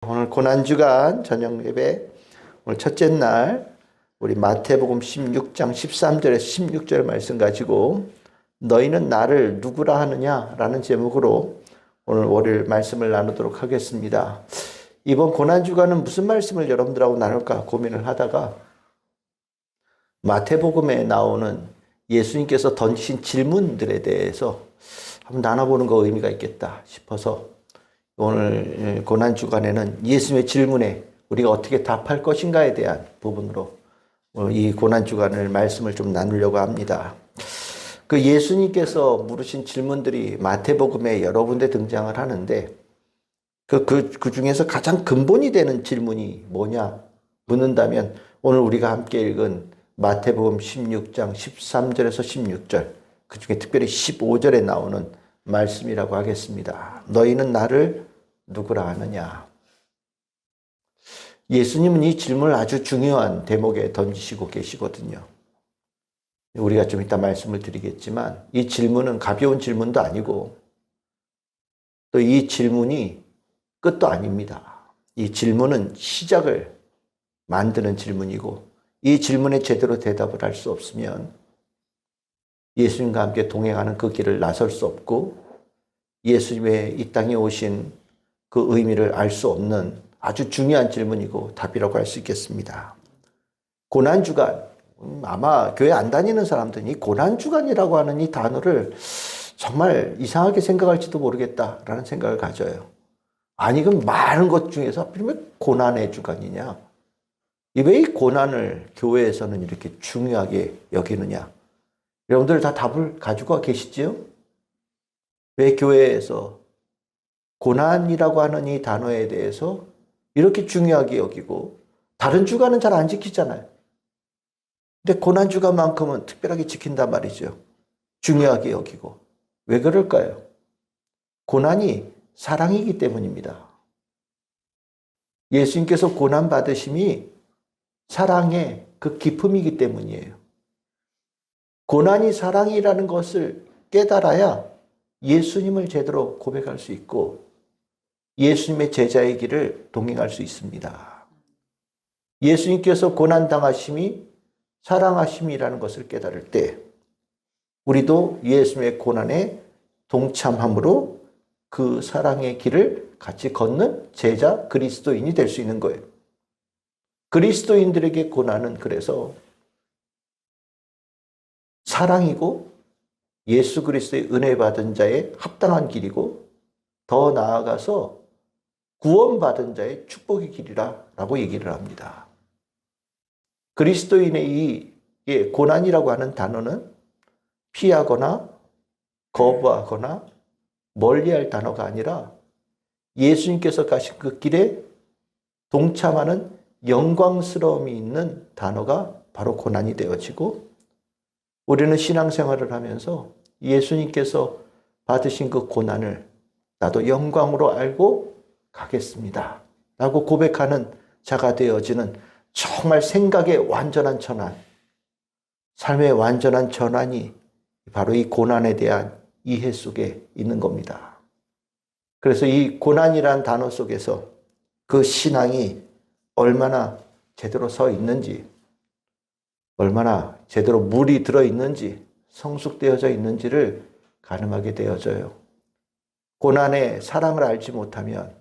오늘 고난주간 저녁 예배 오늘 첫째 날 우리 마태복음 16장 13절에서 16절 말씀 가지고 너희는 나를 누구라 하느냐라는 제목으로 오늘 월요일 말씀을 나누도록 하겠습니다. 이번 고난주간은 무슨 말씀을 여러분들하고 나눌까 고민을 하다가 마태복음에 나오는 예수님께서 던지신 질문들에 대해서 한번 나눠보는 거 의미가 있겠다 싶어서 오늘 고난주간에는 예수님의 질문에 우리가 어떻게 답할 것인가에 대한 부분으로 이 고난주간을 말씀을 좀 나누려고 합니다. 그 예수님께서 물으신 질문들이 마태복음에 여러 군데 등장을 하는데 그 중에서 가장 근본이 되는 질문이 뭐냐 묻는다면 오늘 우리가 함께 읽은 마태복음 16장 13절에서 16절 그 중에 특별히 15절에 나오는 말씀이라고 하겠습니다. 너희는 나를 누구라 하느냐. 예수님은 이 질문을 아주 중요한 대목에 던지시고 계시거든요. 우리가 좀 이따 말씀을 드리겠지만 이 질문은 가벼운 질문도 아니고 또 이 질문이 끝도 아닙니다. 이 질문은 시작을 만드는 질문이고 이 질문에 제대로 대답을 할 수 없으면 예수님과 함께 동행하는 그 길을 나설 수 없고 예수님의 이 땅에 오신 그 의미를 알 수 없는 아주 중요한 질문이고 답이라고 할 수 있겠습니다. 고난주간, 아마 교회 안 다니는 사람들이 고난주간이라고 하는 이 단어를 정말 이상하게 생각할지도 모르겠다라는 생각을 가져요. 아니 그럼 많은 것 중에서 왜 고난의 주간이냐? 왜 이 고난을 교회에서는 이렇게 중요하게 여기느냐? 여러분들 다 답을 가지고 계시지요? 왜 교회에서 고난이라고 하는 이 단어에 대해서 이렇게 중요하게 여기고 다른 주간은 잘 안 지키잖아요. 근데 고난주간만큼은 특별하게 지킨단 말이죠. 중요하게 여기고. 왜 그럴까요? 고난이 사랑이기 때문입니다. 예수님께서 고난 받으심이 사랑의 그 기쁨이기 때문이에요. 고난이 사랑이라는 것을 깨달아야 예수님을 제대로 고백할 수 있고 예수님의 제자의 길을 동행할 수 있습니다. 예수님께서 고난당하심이 사랑하심이라는 것을 깨달을 때 우리도 예수님의 고난에 동참함으로 그 사랑의 길을 같이 걷는 제자 그리스도인이 될 수 있는 거예요. 그리스도인들에게 고난은 그래서 사랑이고 예수 그리스도의 은혜 받은 자의 합당한 길이고 더 나아가서 구원받은 자의 축복의 길이라고 얘기를 합니다. 그리스도인의 이 고난이라고 하는 단어는 피하거나 거부하거나 멀리할 단어가 아니라 예수님께서 가신 그 길에 동참하는 영광스러움이 있는 단어가 바로 고난이 되어지고 우리는 신앙생활을 하면서 예수님께서 받으신 그 고난을 나도 영광으로 알고 가겠습니다 라고 고백하는 자가 되어지는 정말 생각의 완전한 전환, 삶의 완전한 전환이 바로 이 고난에 대한 이해 속에 있는 겁니다. 그래서 이 고난이라는 단어 속에서 그 신앙이 얼마나 제대로 서 있는지, 얼마나 제대로 물이 들어있는지, 성숙되어져 있는지를 가늠하게 되어져요. 고난의 사랑을 알지 못하면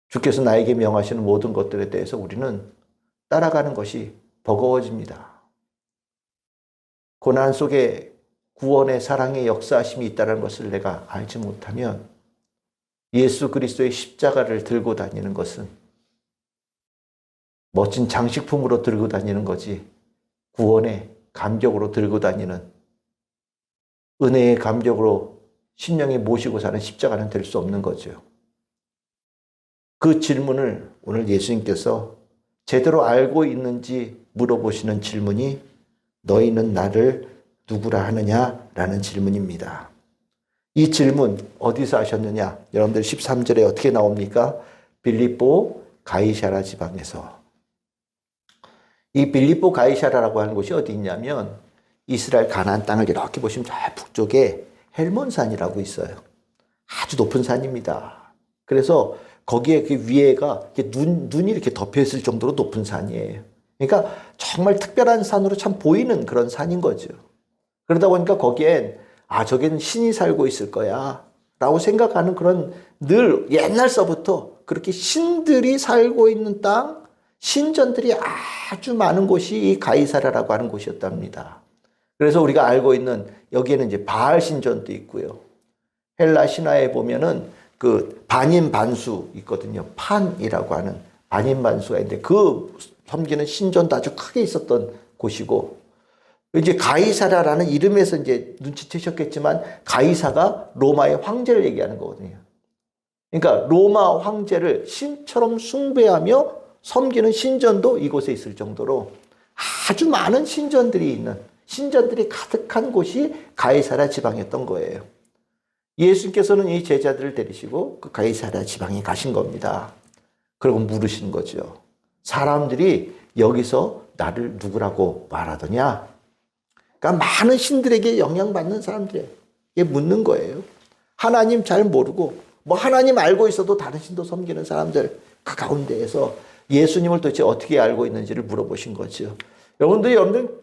주께서 나에게 명하시는 모든 것들에 대해서 우리는 따라가는 것이 버거워집니다. 고난 속에 구원의 사랑의 역사하심이 있다는 것을 내가 알지 못하면 예수 그리스도의 십자가를 들고 다니는 것은 멋진 장식품으로 들고 다니는 거지 구원의 감격으로 들고 다니는 은혜의 감격으로 심령에 모시고 사는 십자가는 될 수 없는 거죠. 그 질문을 오늘 예수님께서 제대로 알고 있는지 물어보시는 질문이 너희는 나를 누구라 하느냐라는 질문입니다. 이 질문 어디서 하셨느냐? 여러분들 13절에 어떻게 나옵니까? 빌립보 가이사랴 지방에서. 이 빌립보 가이사랴라고 하는 곳이 어디 있냐면 이스라엘 가나안 땅을 이렇게 보시면 저 북쪽에 헬몬산이라고 있어요. 아주 높은 산입니다. 그래서 거기에 그 위에가 눈이 이렇게 덮여 있을 정도로 높은 산이에요. 그러니까 정말 특별한 산으로 참 보이는 그런 산인 거죠. 그러다 보니까 거기엔 저기는 신이 살고 있을 거야 라고 생각하는 그런 늘 옛날서부터 그렇게 신들이 살고 있는 땅, 신전들이 아주 많은 곳이 이 가이사라라고 하는 곳이었답니다. 그래서 우리가 알고 있는 여기에는 이제 바알 신전도 있고요. 헬라 신화에 보면은 그 반인반수 있거든요. 판이라고 하는 반인반수가 있는데 그 섬기는 신전도 아주 크게 있었던 곳이고, 이제 가이사라라는 이름에서 이제 눈치채셨겠지만 가이사가 로마의 황제를 얘기하는 거거든요. 그러니까 로마 황제를 신처럼 숭배하며 섬기는 신전도 이곳에 있을 정도로 아주 많은 신전들이 가득한 곳이 가이사라 지방이었던 거예요. 예수님께서는 이 제자들을 데리시고 그 가이사라 지방에 가신 겁니다. 그리고 물으신 거죠. 사람들이 여기서 나를 누구라고 말하더냐? 그러니까 많은 신들에게 영향받는 사람들에게 묻는 거예요. 하나님 잘 모르고 하나님 알고 있어도 다른 신도 섬기는 사람들 그 가운데에서 예수님을 도대체 어떻게 알고 있는지를 물어보신 거죠. 여러분들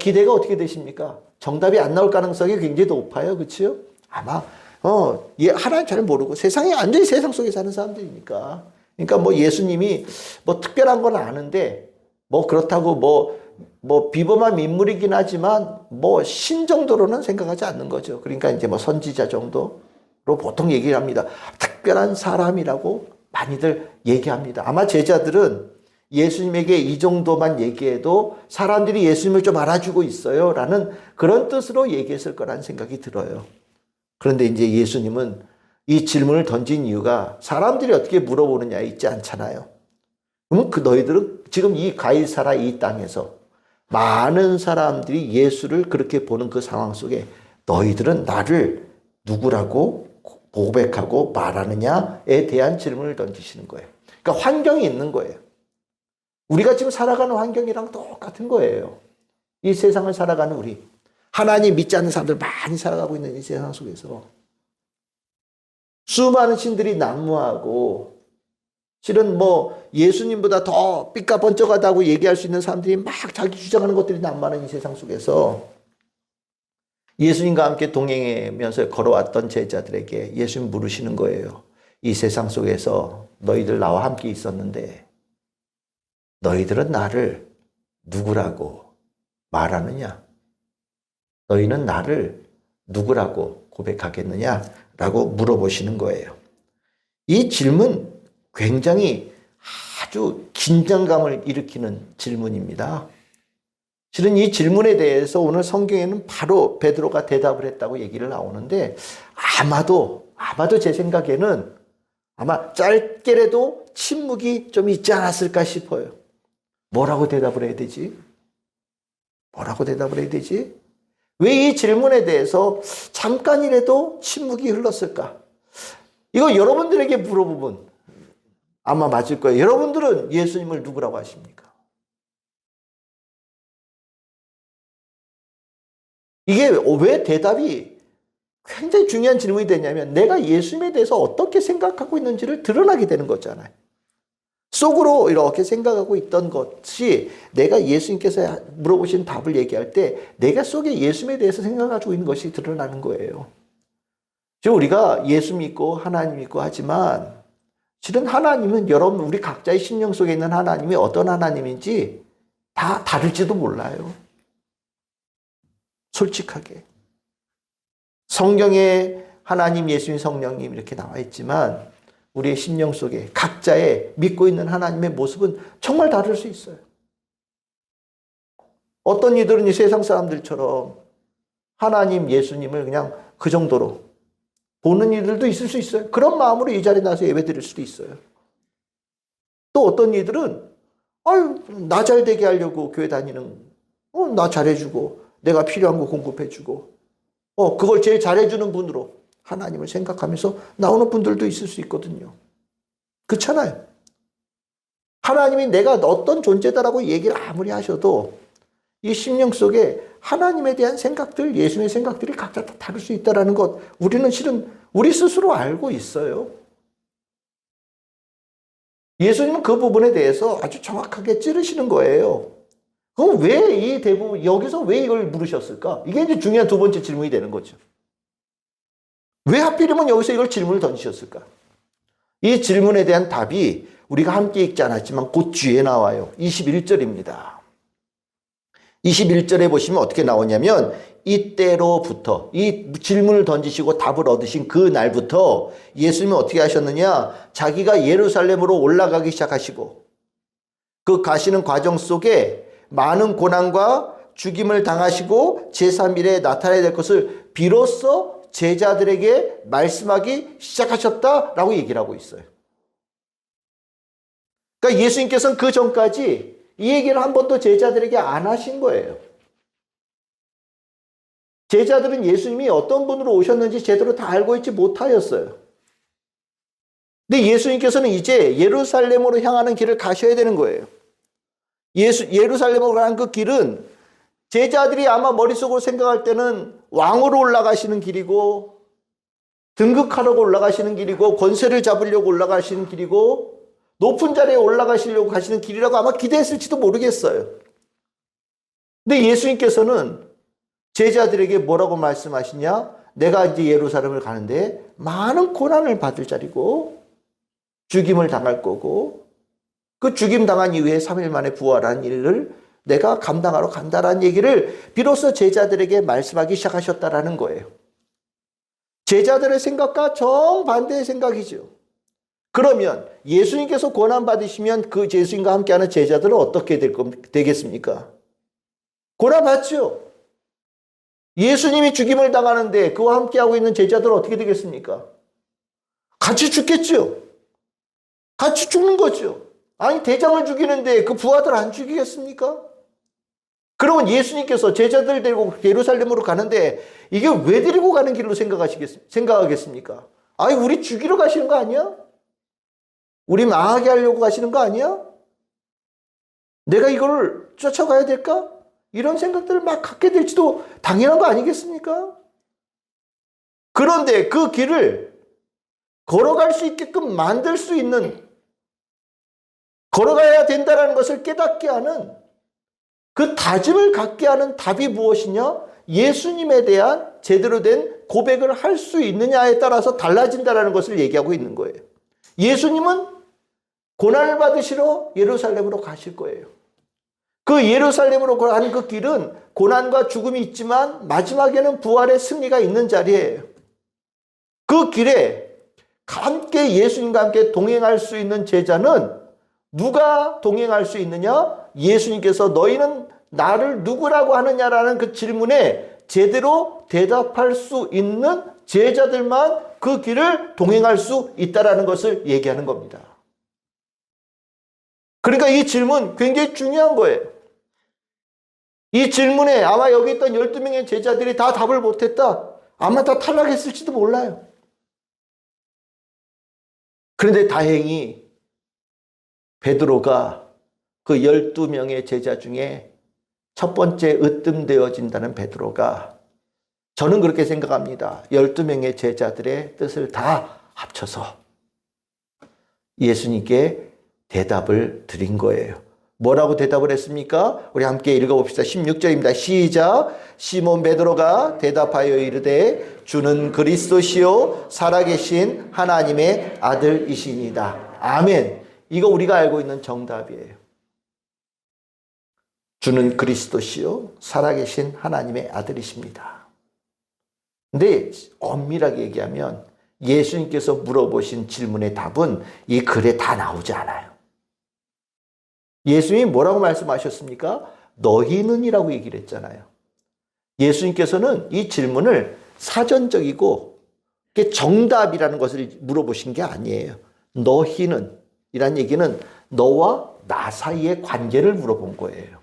기대가 어떻게 되십니까? 정답이 안 나올 가능성이 굉장히 높아요. 그렇죠? 아마 하나님 잘 모르고 세상에 완전히 세상 속에 사는 사람들이니까. 그러니까 예수님이 특별한 건 아는데 그렇다고 비범한 인물이긴 하지만 신 정도로는 생각하지 않는 거죠. 그러니까 이제 선지자 정도로 보통 얘기를 합니다. 특별한 사람이라고 많이들 얘기합니다. 아마 제자들은 예수님에게 이 정도만 얘기해도 사람들이 예수님을 좀 알아주고 있어요 라는 그런 뜻으로 얘기했을 거라는 생각이 들어요. 그런데 이제 예수님은 이 질문을 던진 이유가 사람들이 어떻게 물어보느냐에 있지 않잖아요. 그러면 너희들은 지금 이 가이사라 이 땅에서 많은 사람들이 예수를 그렇게 보는 그 상황 속에 너희들은 나를 누구라고 고백하고 말하느냐에 대한 질문을 던지시는 거예요. 그러니까 환경이 있는 거예요. 우리가 지금 살아가는 환경이랑 똑같은 거예요. 이 세상을 살아가는 우리. 하나님 믿지 않는 사람들 많이 살아가고 있는 이 세상 속에서 수많은 신들이 난무하고 실은 예수님보다 더 삐까번쩍하다고 얘기할 수 있는 사람들이 막 자기 주장하는 것들이 난무하는 이 세상 속에서 예수님과 함께 동행하면서 걸어왔던 제자들에게 예수님 물으시는 거예요. 이 세상 속에서 너희들 나와 함께 있었는데 너희들은 나를 누구라고 말하느냐? 너희는 나를 누구라고 고백하겠느냐라고 물어보시는 거예요. 이 질문 굉장히 아주 긴장감을 일으키는 질문입니다. 실은 이 질문에 대해서 오늘 성경에는 바로 베드로가 대답을 했다고 얘기를 나오는데 아마도 제 생각에는 아마 짧게라도 침묵이 좀 있지 않았을까 싶어요. 뭐라고 대답을 해야 되지? 왜 이 질문에 대해서 잠깐이라도 침묵이 흘렀을까? 이거 여러분들에게 물어보면 아마 맞을 거예요. 여러분들은 예수님을 누구라고 하십니까? 이게 왜 대답이 굉장히 중요한 질문이 되냐면 내가 예수님에 대해서 어떻게 생각하고 있는지를 드러나게 되는 거잖아요. 속으로 이렇게 생각하고 있던 것이 내가 예수님께서 물어보신 답을 얘기할 때 내가 속에 예수님에 대해서 생각하고 있는 것이 드러나는 거예요. 지금 우리가 예수 믿고 하나님 믿고 하지만 실은 하나님은 여러분 우리 각자의 심령 속에 있는 하나님이 어떤 하나님인지 다 다를지도 몰라요. 솔직하게. 성경에 하나님, 예수님, 성령님 이렇게 나와 있지만 우리의 심령 속에 각자의 믿고 있는 하나님의 모습은 정말 다를 수 있어요. 어떤 이들은 이 세상 사람들처럼 하나님, 예수님을 그냥 그 정도로 보는 이들도 있을 수 있어요. 그런 마음으로 이 자리에 나서 예배 드릴 수도 있어요. 또 어떤 이들은 나 잘 되게 하려고 교회 다니는 나 잘해주고 내가 필요한 거 공급해주고 그걸 제일 잘해주는 분으로 하나님을 생각하면서 나오는 분들도 있을 수 있거든요. 그렇잖아요. 하나님이 내가 어떤 존재다라고 얘기를 아무리 하셔도 이 심령 속에 하나님에 대한 생각들, 예수님의 생각들이 각자 다 다를 수 있다는 것 우리는 실은 우리 스스로 알고 있어요. 예수님은 그 부분에 대해서 아주 정확하게 찌르시는 거예요. 그럼 왜 이 대부분, 여기서 왜 이걸 물으셨을까? 이게 이제 중요한 두 번째 질문이 되는 거죠. 왜 하필이면 여기서 이걸 질문을 던지셨을까? 이 질문에 대한 답이 우리가 함께 읽지 않았지만 곧 뒤에 나와요. 21절입니다. 21절에 보시면 어떻게 나오냐면 이때로부터 이 질문을 던지시고 답을 얻으신 그 날부터 예수님은 어떻게 하셨느냐? 자기가 예루살렘으로 올라가기 시작하시고 그 가시는 과정 속에 많은 고난과 죽임을 당하시고 제3일에 나타나야 될 것을 비로소 제자들에게 말씀하기 시작하셨다라고 얘기를 하고 있어요. 그러니까 예수님께서는 그 전까지 이 얘기를 한 번도 제자들에게 안 하신 거예요. 제자들은 예수님이 어떤 분으로 오셨는지 제대로 다 알고 있지 못하였어요. 근데 예수님께서는 이제 예루살렘으로 향하는 길을 가셔야 되는 거예요. 예루살렘으로 가는 그 길은 제자들이 아마 머릿속으로 생각할 때는 왕으로 올라가시는 길이고 등극하려고 올라가시는 길이고 권세를 잡으려고 올라가시는 길이고 높은 자리에 올라가시려고 가시는 길이라고 아마 기대했을지도 모르겠어요. 근데 예수님께서는 제자들에게 뭐라고 말씀하시냐? 내가 이제 예루살렘을 가는데 많은 고난을 받을 자리고 죽임을 당할 거고 그 죽임 당한 이후에 3일 만에 부활한 일을 내가 감당하러 간다라는 얘기를 비로소 제자들에게 말씀하기 시작하셨다라는 거예요. 제자들의 생각과 정반대의 생각이죠. 그러면 예수님께서 고난 받으시면 그 예수님과 함께하는 제자들은 어떻게 되겠습니까? 고난 받죠. 예수님이 죽임을 당하는데 그와 함께하고 있는 제자들은 어떻게 되겠습니까? 같이 죽겠죠. 같이 죽는 거죠. 아니 대장을 죽이는데 그 부하들 안 죽이겠습니까? 그러면 예수님께서 제자들 데리고 예루살렘으로 가는데 이게 왜 데리고 가는 길로 생각하겠습니까? 아니 우리 죽이러 가시는 거 아니야? 우리 망하게 하려고 가시는 거 아니야? 내가 이걸 쫓아가야 될까? 이런 생각들을 막 갖게 될지도 당연한 거 아니겠습니까? 그런데 그 길을 걸어갈 수 있게끔 만들 수 있는, 걸어가야 된다는 것을 깨닫게 하는 그 다짐을 갖게 하는 답이 무엇이냐? 예수님에 대한 제대로 된 고백을 할 수 있느냐에 따라서 달라진다는 것을 얘기하고 있는 거예요. 예수님은 고난을 받으시러 예루살렘으로 가실 거예요. 그 예루살렘으로 가는 그 길은 고난과 죽음이 있지만 마지막에는 부활의 승리가 있는 자리예요. 그 길에 함께 예수님과 함께 동행할 수 있는 제자는 누가 동행할 수 있느냐? 예수님께서 너희는 나를 누구라고 하느냐라는 그 질문에 제대로 대답할 수 있는 제자들만 그 길을 동행할 수 있다는 것을 얘기하는 겁니다. 그러니까 이 질문 굉장히 중요한 거예요. 이 질문에 아마 여기 있던 12명의 제자들이 다 답을 못했다. 아마 다 탈락했을지도 몰라요. 그런데 다행히 베드로가 그 12명의 제자 중에 첫 번째 으뜸되어진다는 베드로가, 저는 그렇게 생각합니다. 12명의 제자들의 뜻을 다 합쳐서 예수님께 대답을 드린 거예요. 뭐라고 대답을 했습니까? 우리 함께 읽어봅시다. 16절입니다. 시작. 시몬 베드로가 대답하여 이르되 주는 그리스도시요 살아계신 하나님의 아들이시니이다. 아멘. 이거 우리가 알고 있는 정답이에요. 주는 그리스도시요 살아계신 하나님의 아들이십니다. 근데 엄밀하게 얘기하면 예수님께서 물어보신 질문의 답은 이 글에 다 나오지 않아요. 예수님이 뭐라고 말씀하셨습니까? 너희는이라고 얘기를 했잖아요. 예수님께서는 이 질문을 사전적이고 정답이라는 것을 물어보신 게 아니에요. 너희는 이란 얘기는 너와 나 사이의 관계를 물어본 거예요.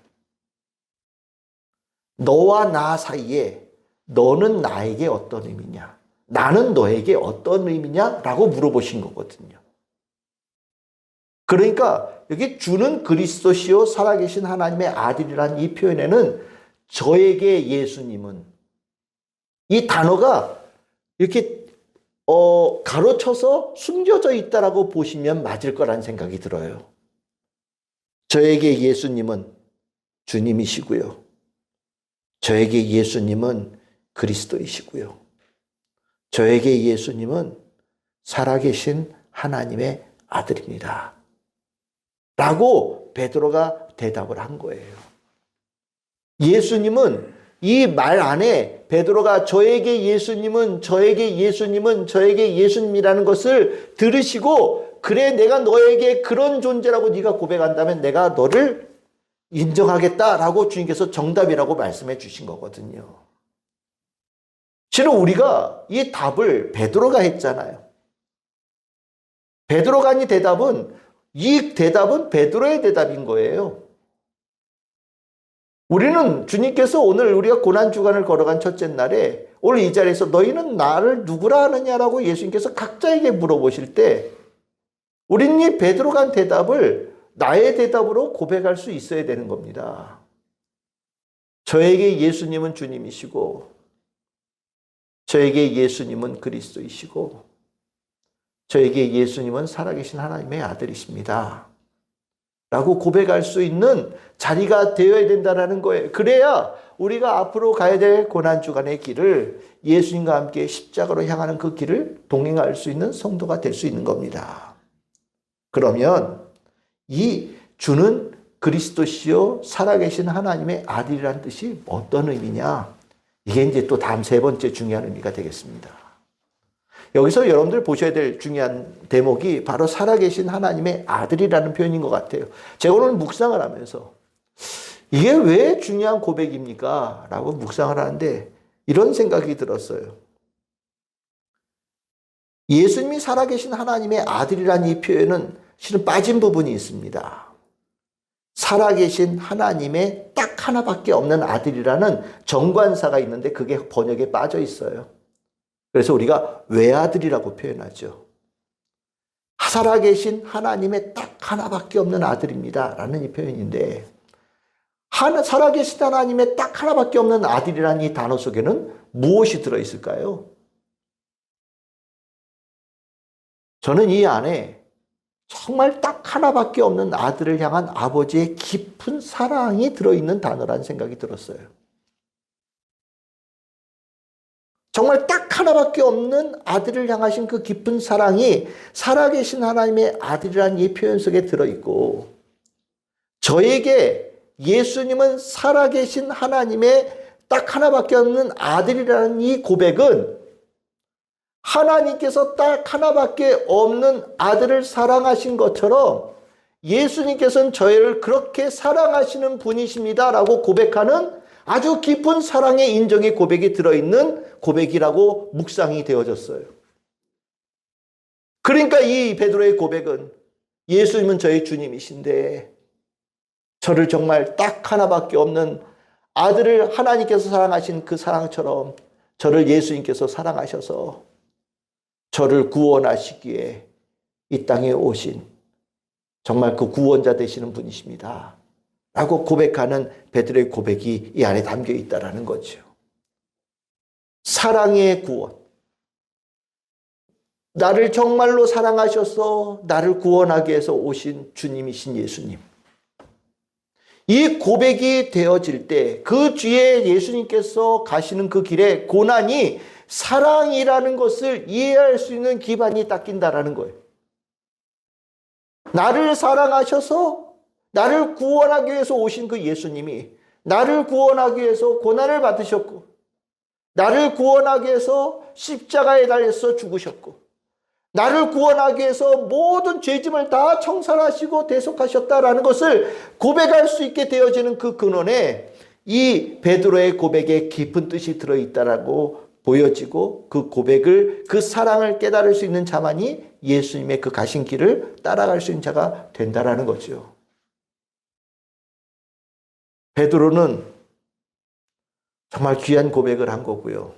너와 나 사이에 너는 나에게 어떤 의미냐? 나는 너에게 어떤 의미냐라고 물어보신 거거든요. 그러니까 여기 주는 그리스도시요 살아계신 하나님의 아들이라는 이 표현에는 저에게 예수님은, 이 단어가 이렇게 가로쳐서 숨겨져 있다라고 보시면 맞을 거란 생각이 들어요. 저에게 예수님은 주님이시고요. 저에게 예수님은 그리스도이시고요. 저에게 예수님은 살아계신 하나님의 아들입니다. 라고 베드로가 대답을 한 거예요. 예수님은 이 말 안에 베드로가 저에게 예수님은 저에게 예수님이라는 것을 들으시고 그래 내가 너에게 그런 존재라고 네가 고백한다면 내가 너를 인정하겠다라고 주님께서 정답이라고 말씀해 주신 거거든요. 실은 우리가 이 답을 베드로가 했잖아요. 베드로가 한 이 대답은 베드로의 대답인 거예요. 우리는 주님께서 오늘 우리가 고난주간을 걸어간 첫째 날에 오늘 이 자리에서 너희는 나를 누구라 하느냐라고 예수님께서 각자에게 물어보실 때 우리는 이 베드로가 한 대답을 나의 대답으로 고백할 수 있어야 되는 겁니다. 저에게 예수님은 주님이시고 저에게 예수님은 그리스도이시고 저에게 예수님은 살아계신 하나님의 아들이십니다. 라고 고백할 수 있는 자리가 되어야 된다는 거예요. 그래야 우리가 앞으로 가야 될 고난주간의 길을 예수님과 함께 십자가로 향하는 그 길을 동행할 수 있는 성도가 될 수 있는 겁니다. 그러면 이 주는 그리스도시요 살아계신 하나님의 아들이라는 뜻이 어떤 의미냐? 이게 이제 또 다음 세 번째 중요한 의미가 되겠습니다. 여기서 여러분들 보셔야 될 중요한 대목이 바로 살아계신 하나님의 아들이라는 표현인 것 같아요. 제가 오늘 묵상을 하면서 이게 왜 중요한 고백입니까? 라고 묵상을 하는데 이런 생각이 들었어요. 예수님이 살아계신 하나님의 아들이라는 이 표현은 실은 빠진 부분이 있습니다. 살아계신 하나님의 딱 하나밖에 없는 아들이라는 정관사가 있는데 그게 번역에 빠져 있어요. 그래서 우리가 외아들이라고 표현하죠. 살아계신 하나님의 딱 하나밖에 없는 아들입니다. 라는 이 표현인데 살아계신 하나님의 딱 하나밖에 없는 아들이라는 이 단어 속에는 무엇이 들어있을까요? 저는 이 안에 정말 딱 하나밖에 없는 아들을 향한 아버지의 깊은 사랑이 들어있는 단어라는 생각이 들었어요. 정말 딱 하나밖에 없는 아들을 향하신 그 깊은 사랑이 살아계신 하나님의 아들이라는 이 표현 속에 들어있고 저에게 예수님은 살아계신 하나님의 딱 하나밖에 없는 아들이라는 이 고백은 하나님께서 딱 하나밖에 없는 아들을 사랑하신 것처럼 예수님께서는 저희를 그렇게 사랑하시는 분이십니다라고 고백하는 아주 깊은 사랑의 인정의 고백이 들어있는 고백이라고 묵상이 되어졌어요. 그러니까 이 베드로의 고백은 예수님은 저의 주님이신데 저를 정말 딱 하나밖에 없는 아들을 하나님께서 사랑하신 그 사랑처럼 저를 예수님께서 사랑하셔서 저를 구원하시기에 이 땅에 오신 정말 그 구원자 되시는 분이십니다. 라고 고백하는 베드로의 고백이 이 안에 담겨 있다는 거죠. 사랑의 구원. 나를 정말로 사랑하셔서 나를 구원하기 위해서 오신 주님이신 예수님. 이 고백이 되어질 때 그 뒤에 예수님께서 가시는 그 길에 고난이 사랑이라는 것을 이해할 수 있는 기반이 닦인다라는 거예요. 나를 사랑하셔서 나를 구원하기 위해서 오신 그 예수님이 나를 구원하기 위해서 고난을 받으셨고 나를 구원하기 위해서 십자가에 달려서 죽으셨고 나를 구원하기 위해서 모든 죄짐을 다 청산하시고 대속하셨다라는 것을 고백할 수 있게 되어지는 그 근원에 이 베드로의 고백에 깊은 뜻이 들어있다라고 보여지고 그 고백을 그 사랑을 깨달을 수 있는 자만이 예수님의 그 가신 길을 따라갈 수 있는 자가 된다라는 거죠. 베드로는 정말 귀한 고백을 한 거고요.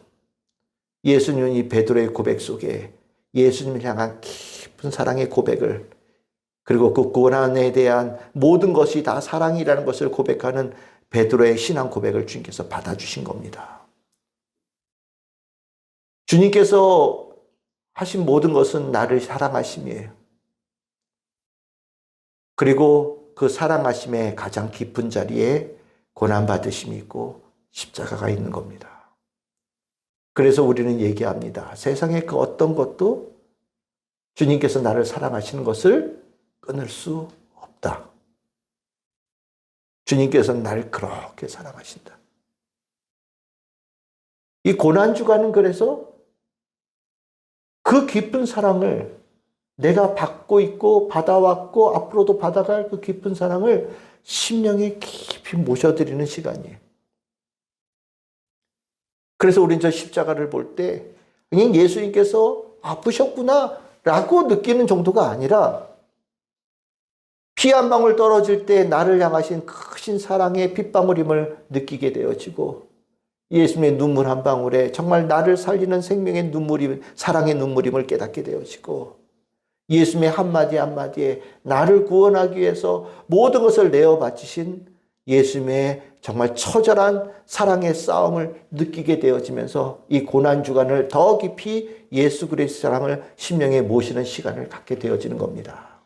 예수님은 이 베드로의 고백 속에 예수님을 향한 깊은 사랑의 고백을 그리고 그 고난에 대한 모든 것이 다 사랑이라는 것을 고백하는 베드로의 신앙 고백을 주님께서 받아주신 겁니다. 주님께서 하신 모든 것은 나를 사랑하심이에요. 그리고 그 사랑하심의 가장 깊은 자리에 고난받으심이 있고 십자가가 있는 겁니다. 그래서 우리는 얘기합니다. 세상의 그 어떤 것도 주님께서 나를 사랑하시는 것을 끊을 수 없다. 주님께서는 나를 그렇게 사랑하신다. 이 고난주간은 그래서 그 깊은 사랑을 내가 받고 있고 받아왔고 앞으로도 받아갈 그 깊은 사랑을 심령에 깊이 모셔드리는 시간이에요. 그래서 우리는 저 십자가를 볼 때 그냥 예수님께서 아프셨구나 라고 느끼는 정도가 아니라 피 한 방울 떨어질 때 나를 향하신 크신 사랑의 핏방울임을 느끼게 되어지고 예수님의 눈물 한 방울에 정말 나를 살리는 생명의 눈물이 사랑의 눈물임을 깨닫게 되어지고 예수님의 한마디 한마디에 나를 구원하기 위해서 모든 것을 내어 바치신 예수님의 정말 처절한 사랑의 싸움을 느끼게 되어지면서 이 고난주간을 더 깊이 예수 그리스도의 사랑을 심령에 모시는 시간을 갖게 되어지는 겁니다.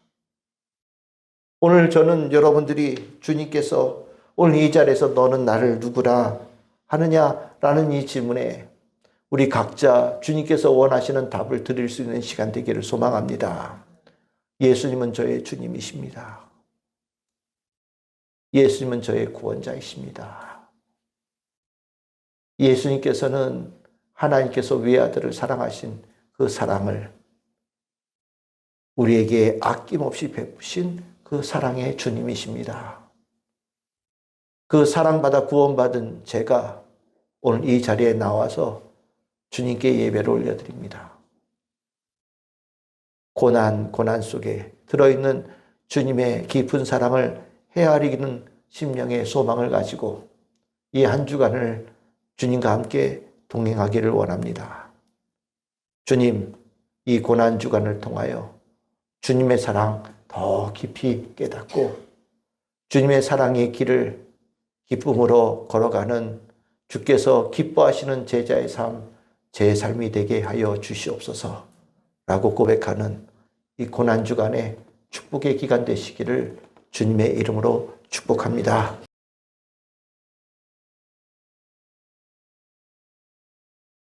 오늘 저는 여러분들이 주님께서 오늘 이 자리에서 너는 나를 누구라 하느냐라는 이 질문에 우리 각자 주님께서 원하시는 답을 드릴 수 있는 시간 되기를 소망합니다. 예수님은 저의 주님이십니다. 예수님은 저의 구원자이십니다. 예수님께서는 하나님께서 외아들을 사랑하신 그 사랑을 우리에게 아낌없이 베푸신 그 사랑의 주님이십니다. 그 사랑받아 구원받은 제가 오늘 이 자리에 나와서 주님께 예배를 올려드립니다. 고난 속에 들어있는 주님의 깊은 사랑을 헤아리는 심령의 소망을 가지고 이 한 주간을 주님과 함께 동행하기를 원합니다. 주님, 이 고난 주간을 통하여 주님의 사랑 더 깊이 깨닫고 주님의 사랑의 길을 기쁨으로 걸어가는 주께서 기뻐하시는 제자의 삶, 제 삶이 되게 하여 주시옵소서 라고 고백하는 이 고난주간의 축복의 기간 되시기를 주님의 이름으로 축복합니다.